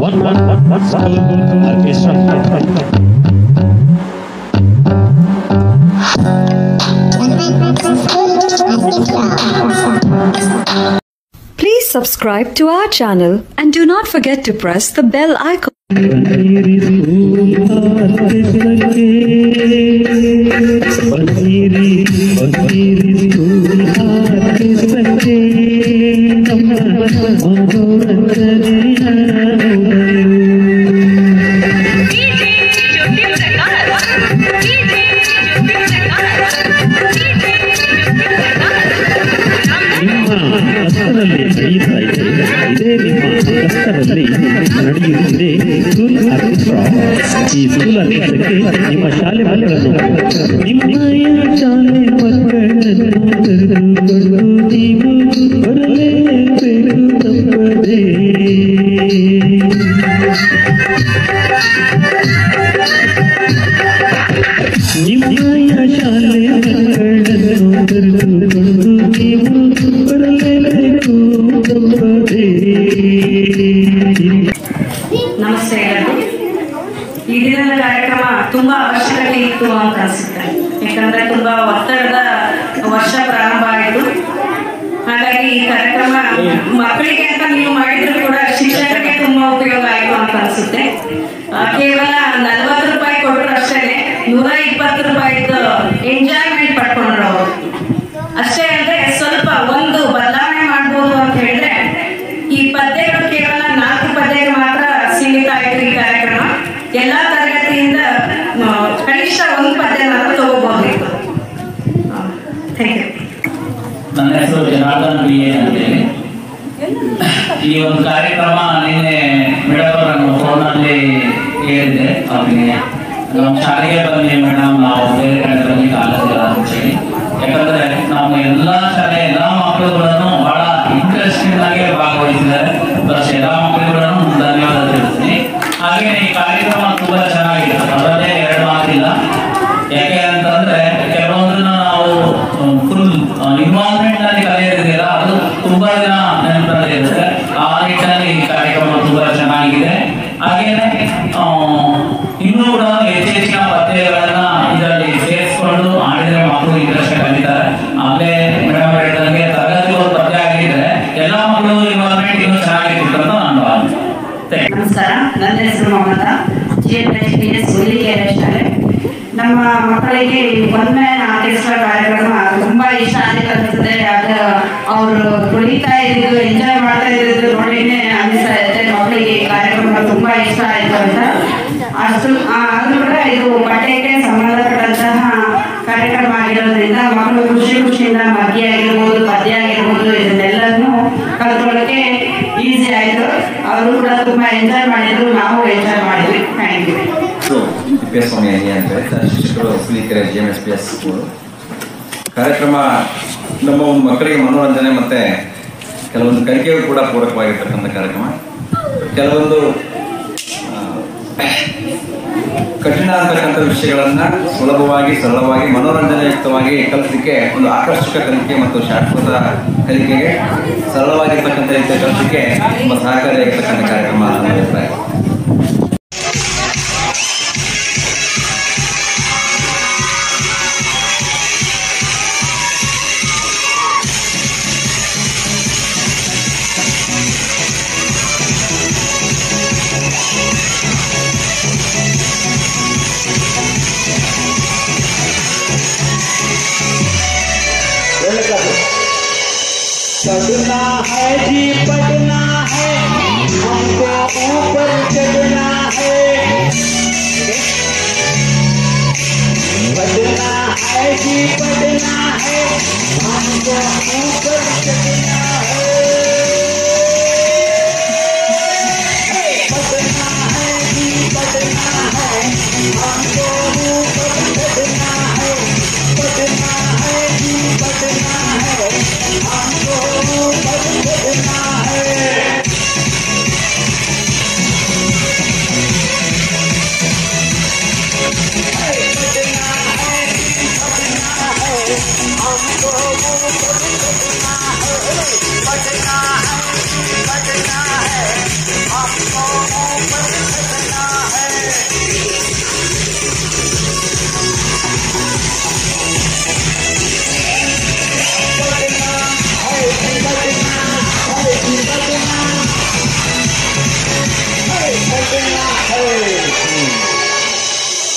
Please subscribe to our channel and do not forget to press the bell icon. ನಡೆಯುತ್ತಿದೆ school orchestra. ಈ school ಆರ್ಕೆಸ್ಟ್ರಾಕ್ಕೆ ನಿಮ್ಮ ಶಾಲೆ ಮಕ್ಕಳನ್ನು ನಿಮ್ಮಯ ಶಾಲೆ ಮಕ್ಕಳನ್ನು ಕರೆದುಕೊಂಡು ನೀವು ಬರಲೇಬೇಕು ತಪ್ಪದೆ. ನಿಮ್ಮಯ ಶಾಲೆ ಮಕ್ಕಳನ್ನು ಕರೆದುಕೊಂಡು ನೀವು ಬರಲೇಬೇಕು ತಪ್ಪದೆ. ನಮಸ್ತೆ ಎಲ್ಲರಿಗೂ. ಈ ದಿನದ ಕಾರ್ಯಕ್ರಮ ತುಂಬ ಅವಶ್ಯಕತೆ ಇತ್ತು ಅಂತ ಅನಿಸುತ್ತೆ. ಯಾಕಂದರೆ ತುಂಬ ಒತ್ತಡದ ವರ್ಷ ಪ್ರಾರಂಭ ಆಯಿತು. ಹಾಗಾಗಿ ಈ ಕಾರ್ಯಕ್ರಮ ಮಕ್ಕಳಿಗೆ ಅಂತ ನೀವು ಮಾಡಿದ್ರು ಕೂಡ ಶಿಕ್ಷಕರಿಗೆ ತುಂಬ ಉಪಯೋಗ ಆಯಿತು ಅಂತ ಅನಿಸುತ್ತೆ. ಕೇವಲ 40 ರೂಪಾಯಿ ಕೊಟ್ಟರು ಅಷ್ಟೇ 120 ರೂಪಾಯಿದು ಎಂಜಾಯ್ಮೆಂಟ್ ಪಡ್ಕೊಂಡ್ರು ಅವರು. ಅಷ್ಟೇ ಅಂದರೆ ಸ್ವಲ್ಪ ಒಂದು ಬದಲಾವಣೆ ಮಾಡ್ಬೋದು ಅಂತ ಹೇಳಿದ್ರೆ ಈ ಪದ್ಯಗಳು ಕೇವಲ 4 ಪದ್ಯಗಳು ಮಾತ್ರ ಸೀಮಿತ ಆಯಿತು. ಈ ಕಾರ್ಯಕ್ರಮ ಎಲ್ಲ ತರಗತಿಯಿಂದ ಕನಿಷ್ಠ 1 ಪದ್ಯನಾದ್ರೂ ತಗೋಬಹುದಿತ್ತು. Thank you. ನನ್ನ ಹೆಸರು ಜನಾರ್ದನ್ ಬಿ ಎ ಅಂತೇಳಿ. ಈ ಒಂದು ಕಾರ್ಯಕ್ರಮ ನಿನ್ನೆ ಮೇಡಮ್ ನಾನು ಫೋನಲ್ಲಿ ಹೇಳಿದೆ ಅವರಿಗೆ, ನಮ್ಮ ಶಾಲೆಗೆ ಬನ್ನಿ ಮೇಡಮ್, ನಾವು ಬೇರೆ ಕಡೆ ಬನ್ನಿ ಕಾಲೇಜ್ ಅಂತೇಳಿ. ಯಾಕಂದ್ರೆ ನಾವು ಎಲ್ಲ ಶಾಲೆ ಎಲ್ಲ ಮಕ್ಕಳುಗಳನ್ನು ಬಹಳ ಇಂಟ್ರೆಸ್ಟಿಂಗ್ ಆಗಿ ಭಾಗವಹಿಸಿದ್ದಾರೆ. ಪ್ಲಸ್ ಎಲ್ಲ ಮಕ್ಕಳುಗಳನ್ನು ಧನ್ಯವಾದ ತಿಳಿಸ್ತೀನಿ. ಹಾಗೆ ಈ ಕಾರ್ಯಕ್ರಮ ತುಂಬಾ ಚೆನ್ನಾಗಿದೆ, ಅದರಲ್ಲೇ 2 ಮಾತಿಲ್ಲ. ಯಾಕೆ ಅಂತಂದ್ರೆ ಕೆಲವೊಂದನ್ನ ನಾವು ಫುಲ್ ಇನ್ವಾಲ್ವ್ಮೆಂಟ್ ನಲ್ಲಿ ಕಲಿಯೋದಿದೆಯಲ್ಲ, ಅದು ತುಂಬಾ ದಿನ ನೆನಪಲ್ಲಿ ಇರುತ್ತೆ. ಆ ನಿಟ್ಟಿನಲ್ಲಿ ಈ ಕಾರ್ಯಕ್ರಮ ತುಂಬಾ ಚೆನ್ನಾಗಿದೆ. ಹಾಗೇನೆ ಇನ್ನೂ ಕೂಡ ಹೆಚ್ಚಿನ ಪದ್ಯಗಳನ್ನ ಇದರಲ್ಲಿ ಸೇರಿಸ್ಕೊಂಡು ಆಡಿದ್ರೆ ಮಕ್ಕಳು ಇಂಟ್ರೆಸ್ಟ್ ಕಲಿತಾರೆ. ಅಲ್ಲೇ ಮೇಡಮ್ ಹೇಳಿದಂಗೆ ತರಗತಿ ಒಂದು ಪದ್ಯ ಆಗಿದ್ರೆ ಎಲ್ಲ ಮಕ್ಕಳು ಇನ್ವಾಲ್ವ್ಮೆಂಟ್ ಇನ್ನೂ ಚೆನ್ನಾಗಿರುತ್ತೆ ಅಂತ ನಾನು ಭಾವಿಸ್ತೇನೆ. ನಮಸ್ಕಾರ, ನನ್ನ ಹೆಸರು ಮಮತಾ, GHPS ಹುಲಿಕೆರೆ ಶಾಲೆ. ನಮ್ಮ ಮಕ್ಕಳಿಗೆ ಒಮ್ಮೆ ಆರ್ಕೆಸ್ಟ್ರಾ ಕಾರ್ಯಕ್ರಮ ತುಂಬಾ ಇಷ್ಟ ಆಗಿರ್ತದೆ. ಅದು ಅವರು ಕುಣಿತಾ ಇದ್ದು ಎಂಜಾಯ್ ಮಾಡ್ತಾ ಇದ್ದು ನೋಡಿನೇ ಅನಿಸ್ತಾ ಇರುತ್ತೆ. ಮಕ್ಕಳಿಗೆ ಈ ಕಾರ್ಯಕ್ರಮ ತುಂಬಾ ಇಷ್ಟ ಆಯ್ತು ಅಂತ. ಅಷ್ಟು ಆದ್ರೂ ಕೂಡ ಇದು ಪಠ್ಯಕ್ಕೆ ಸಂಬಂಧಪಟ್ಟಂತಹ ಕಾರ್ಯಕ್ರಮ ಆಗಿರೋದ್ರಿಂದ ಮಕ್ಕಳು ಖುಷಿಯಿಂದ ಮಗ್ಗಿ ಆಗಿರ್ಬೋದು, ಪದ್ಯ ಆಗಿರ್ಬೋದು, ಇದನ್ನೆಲ್ಲನೂ ಕಲ್ತ್ಕೊಳ್ಳೋಕೆ ಈಸಿ ಆಯಿತು. ಅವರು ಕೂಡ ತುಂಬಾ ಎಂಜಾಯ್ ಮಾಡಿದ್ರು, ನಾವು ಎಂಜಾಯ್ ಮಾಡಿದ್ವಿ. Thank you. ತಿಪ್ಪೇಸ್ವಾಮಿ ಅಂತ ಹೇಳ್ತಾರೆ, ಶಿಕ್ಷಕರು ಹುಲಿಕೆರೆ GMSPS ಸ್ಕೂಲು. ಕಾರ್ಯಕ್ರಮ ನಮ್ಮ ಒಂದು ಮಕ್ಕಳಿಗೆ ಮನೋರಂಜನೆ ಮತ್ತು ಕೆಲವೊಂದು ಕಲಿಕೆಗೂ ಕೂಡ ಪೂರಕವಾಗಿರ್ತಕ್ಕಂಥ ಕಾರ್ಯಕ್ರಮ. ಕೆಲವೊಂದು ಕಠಿಣ ಅಂತಕ್ಕಂಥ ವಿಷಯಗಳನ್ನು ಸುಲಭವಾಗಿ ಸರಳವಾಗಿ ಮನೋರಂಜನೆಯುಕ್ತವಾಗಿ ಕಲಿಸಲಿಕ್ಕೆ ಒಂದು ಆಕರ್ಷಕ ಕಲಿಕೆ ಮತ್ತು ಶಾಶ್ವತ ಕಲಿಕೆಗೆ ಸರಳವಾಗಿರ್ತಕ್ಕಂಥ ರೀತಿಯ ಕಲಿಸಲಿಕ್ಕೆ ತುಂಬ ಸಹಕಾರಿಯಾಗಿರ್ತಕ್ಕಂಥ ಕಾರ್ಯಕ್ರಮ ಅಂತ ಅಭಿಪ್ರಾಯ. पढ़ना है जी पढ़ना है, हमको ऊपर चढ़ना है। पढ़ना है जी पढ़ना है, हमको ऊपर चढ़ना है। पढ़ना है जी पढ़ना है, हमको ऊपर चढ़ना है। पढ़ना है जी पढ़ना है, हमको ऊपर चढ़ना है।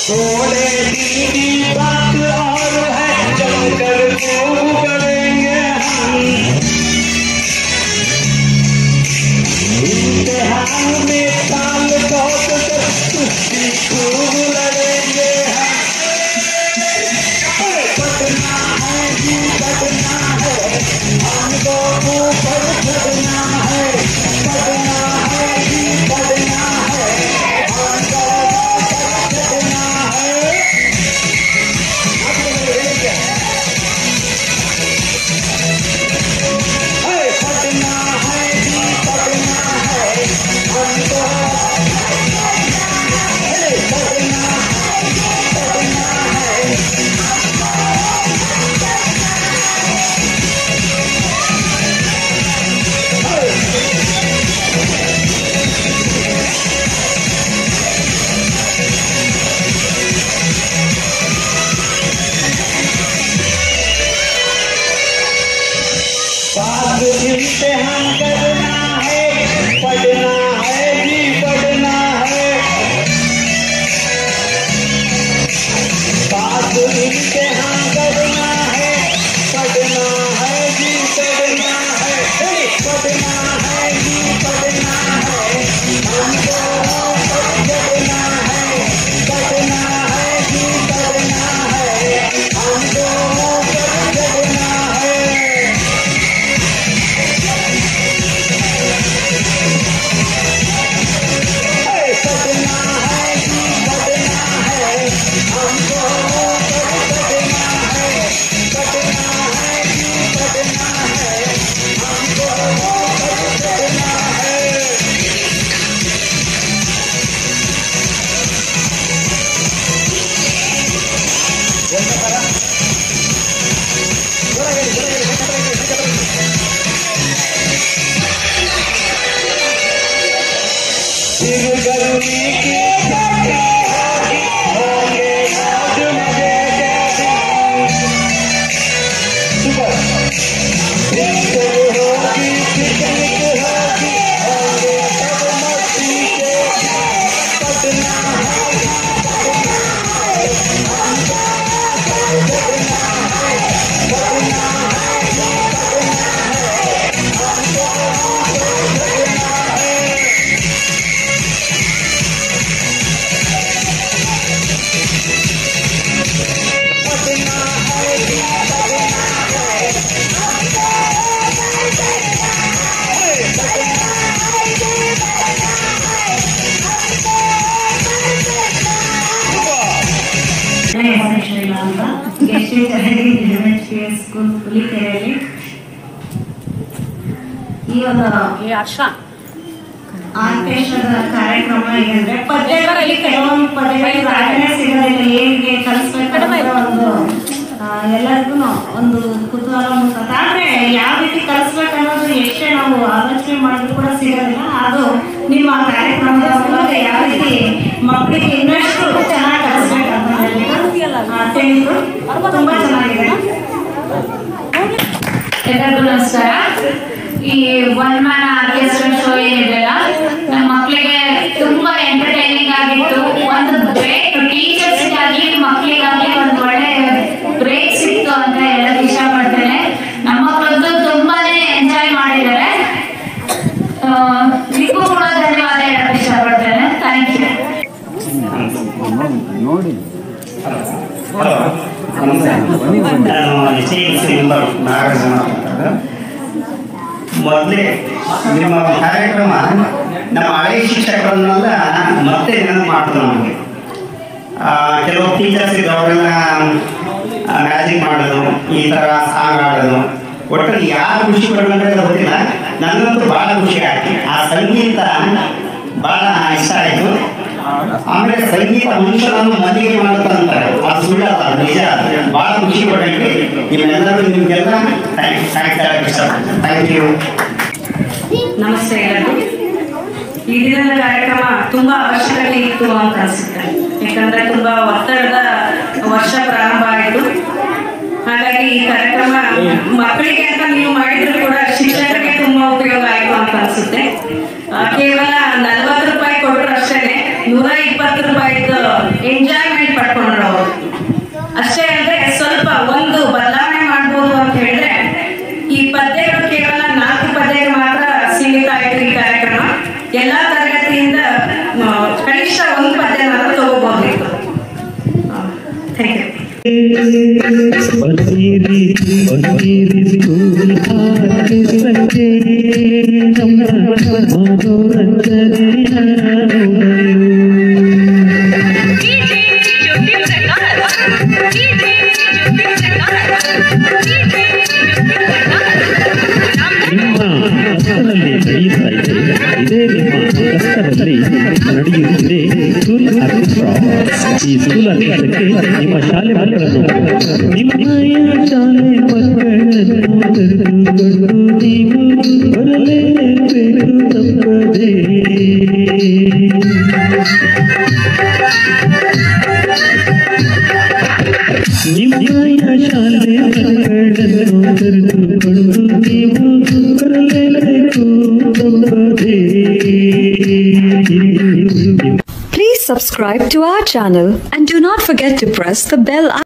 थोड़े दिन की बात और है, जमकर खूब करेंगे हम। इम्तिहान में साल बहुत कर कुश्ती खूब लड़ेंगे हम। पढ़ना है जी पढ़ना है, हमको ऊपर चढ़ना है। पढ़ना है जी पढ़ना है, हमको ऊपर चढ़ना है। पढ़ना है जी पढ़ना है, हमको पढ़ना है। पास इम्तिहान करना है, पढ़ना है जी पढ़ना है। पास इम्तिहान करना है, पढ़ना है जी पढ़ना है। पढ़ना है जी पढ़ना है, हमको ऊपर चढ़ना है। पढ़ना है जी पढ़ना है, हमको ऊपर चढ़ना है। पढ़ना है जी पढ़ना है, हमको ऊपर चढ़ना है। पढ़ना है जी पढ़ना है, हमको ऊपर चढ़ना है। फिर गर्मी की छुट्टी होगी, होंगे मौज मजे के दिन। पिकनिक होगी, पिकनिक होगी, होंगे सब मस्ती के दिन। पढ़ना है जी पढ़ना है, हमको ऊपर चढ़ना है। पढ़ना है जी पढ़ना है, हमको ऊपर चढ़ना है। पढ़ना है जी पढ़ना है, हमको ऊपर चढ़ना है। पढ़ना है जी पढ़ना है, हमको ऊपर चढ़ना है। ಶ್ರೀಲ ಅಂತ ಗೆಸ್ಟ್ ಟೀಚರ್ ಸ್ಕೂಲ್ ಹುಲಿಕೆರೆಯಲ್ಲಿ ಈ ಒಂದು ಆರ್ಕೆಸ್ಟ್ರಾದ ಕಾರ್ಯಕ್ರಮ ಏನಂದ್ರೆ ಪದ್ಯಗಳಲ್ಲಿ ಕೆಲವೊಂದು ಪದ್ಯಗಳಿಗೆ ರಾಗನೇ ಸಿಗೋದಿಲ್ಲ, ಹೇಗೆ ಕಲಿಸ್ಬೇಕಂತ ಒಂದು ಎಲ್ಲರಿಗೂ ಒಂದು ಕುತೂಹಲ ಮೂಡುತ್ತೆ. ಆದ್ರೆ ಯಾವ ರೀತಿ ಕಲಿಸ್ಬೇಕನ್ನೋದು ಎಷ್ಟೇ ನಾವು ಆಲೋಚನೆ ಮಾಡಿದ್ರು ಕೂಡ ಸಿಗೋದಿಲ್ಲ. ಅದು ನಿಮ್ಮ ಕಾರ್ಯಕ್ರಮದ ಮೂಲಕ ಯಾವ ರೀತಿ ಮಕ್ಕಳಿಗೆ ಇನ್ನಷ್ಟು ಚೆನ್ನಾಗಿ ಕಲಿಸ್ಬೇಕಂತ ತಿಳಿದು ತುಂಬಾ ಚೆನ್ನಾಗಿದೆ. ಎಲ್ಲರಿಗೂ ನಮಸ್ಕಾರ. ಈ ಒನ್ ಮ್ಯಾನ್ ಆರ್ಕೆಸ್ಟ್ರಾ ಶೋ ಏನಿದೆಯಲ್ಲ ನಮ್ಮ ಮಕ್ಕಳಿಗೆ ತುಂಬಾ ಎಂಟರ್ಟೈನಿಂಗ್ ಆಗಿತ್ತು. ಒಂದು ಬ್ರೇಕ್ ಟೀಚರ್ಸ್ಗಾಗಲಿ ಮಕ್ಕಳಿಗಾಗಲಿ ಒಂದು ಒಳ್ಳೆ ಬ್ರೇಕ್ ಸಿಕ್ತು ಅಂತ ಹೇಳಕ್ ಇಷ್ಟಪಡ್ತೇನೆ. ನಮ್ಮ ಮಕ್ಕಳಂತೂ ತುಂಬಾನೇ ಎಂಜಾಯ್ ಮಾಡಿದ್ದಾರೆ. ನಿಮಗೂ ಕೂಡ ಧನ್ಯವಾದ ಹೇಳಕ್ ಇಷ್ಟಪಡ್ತೇನೆ. Thank you. ನಾನು SALC ಮೆಂಬರ್ ನಾಗರಾಜ ಮಾತಾಡ್ತಾರೆ. ಮೊದಲೇ ನಿಮ್ಮ ಕಾರ್ಯಕ್ರಮ ನಮ್ಮ ಹಳೆ ಶಿಕ್ಷಕರನ್ನೆಲ್ಲ ಮತ್ತೆ ನೆನಪು ಮಾಡ್ತಾರೆ ನಮಗೆ. ಕೆಲವು ಟೀಚರ್ಸ್ ಇದ್ದು ಅವರೆಲ್ಲ ಮ್ಯಾಜಿಕ್ ಮಾಡೋದು, ಈ ಥರ ಸಾಂಗ್ ಆಡೋದು, ಒಟ್ಟಲ್ಲಿ ಯಾರು ಖುಷಿ ಪಡ್ಕೊಂಡ್ರೆ ಗೊತ್ತಿಲ್ಲ. ನನಗಂತೂ ಭಾಳ ಖುಷಿ ಆಯ್ತು. ಆ ಸಂಗೀತ ಭಾಳ ಇಷ್ಟ ಆಯಿತು. ಆಮೇಲೆ ಸಂಗೀತ ಮನುಷ್ಯನನ್ನು ಮದುವೆ ಮಾಡುತ್ತಂತಾರೆ, ಅದು ಸುಳ್ಳಲ್ಲ, ಅದು ನಿಜ. ಭಾಳ ಖುಷಿ ಪಡಂಗೆ ನಿಮ್ಮೆಲ್ಲರೂ ನಿಮಗೆಲ್ಲ ಥ್ಯಾಂಕ್ಸ್ ಹೇಳಕ್ಕೆ ಇಷ್ಟಪಡ್ತೀನಿ. Thank you. ನಮಸ್ತೆ ಎಲ್ಲರಿಗೂ. ಈ ದಿನದ ಕಾರ್ಯಕ್ರಮ ತುಂಬಾ ಅವಶ್ಯಕತೆ ಇತ್ತು ಅಂತ ಅನಿಸುತ್ತೆ. ಯಾಕಂದ್ರೆ ತುಂಬಾ ಒತ್ತಡದ ವರ್ಷ ಪ್ರಾರಂಭ ಆಯಿತು. ಹಾಗಾಗಿ ಈ ಕಾರ್ಯಕ್ರಮ ಮಕ್ಕಳಿಗೆ ಅಂತ ನೀವು ಮಾಡಿದ್ರು ಕೂಡ ಶಿಕ್ಷಕರಿಗೆ ತುಂಬಾ ಉಪಯೋಗ ಆಯಿತು ಅಂತ ಅನಿಸುತ್ತೆ. ಕೇವಲ 40 ರೂಪಾಯಿ ಕೊಟ್ಟರು ಅಷ್ಟೇ 120 ರೂಪಾಯಿದು ಎಂಜಾಯ್ಮೆಂಟ್ ಬರ್ತೀರಿ ಬರ್ತೀರಿ ಸ್ಕೂಲ್ ಆರ್ಕೆಸ್ಟ್ರಾಕ್ಕೆ ನಮ್ಮ ಮನೋರಂಜನೆಯ ನಿಮ್ಮ ಕಷ್ಟದಲ್ಲಿ ನಡೆಯುತ್ತಾ ಇದೆ. ಇದೇ ನಿಮ್ಮ ಕಷ್ಟದಲ್ಲಿ ನಡೆಯುತ್ತಿದೆ ಸ್ಕೂಲ್ ಆರ್ಕೆಸ್ಟ್ರಾ. ಈ ಸ್ಕೂಲ್ ಆರ್ಕೆಸ್ಟ್ರಾಕ್ಕೆ ನಿಮ್ಮ ಶಾಲೆ ಮಕ್ಕಳನ್ನು ನಿಮ್ಮಯ ಶಾಲೆ ಮಕ್ಕಳನ್ನು ಕರೆದುಕೊಂಡು ನೀವು ಬರಲೇಬೇಕು ತಪ್ಪದೆ. ನಿಮ್ಮಯ ಶಾಲೆ ಮಕ್ಕಳನ್ನು ಕರೆದುಕೊಂಡು ನೀವು ಬರಲೇಬೇಕು ತಪ್ಪದೆ. Please subscribe to our channel and do not forget to press the bell icon.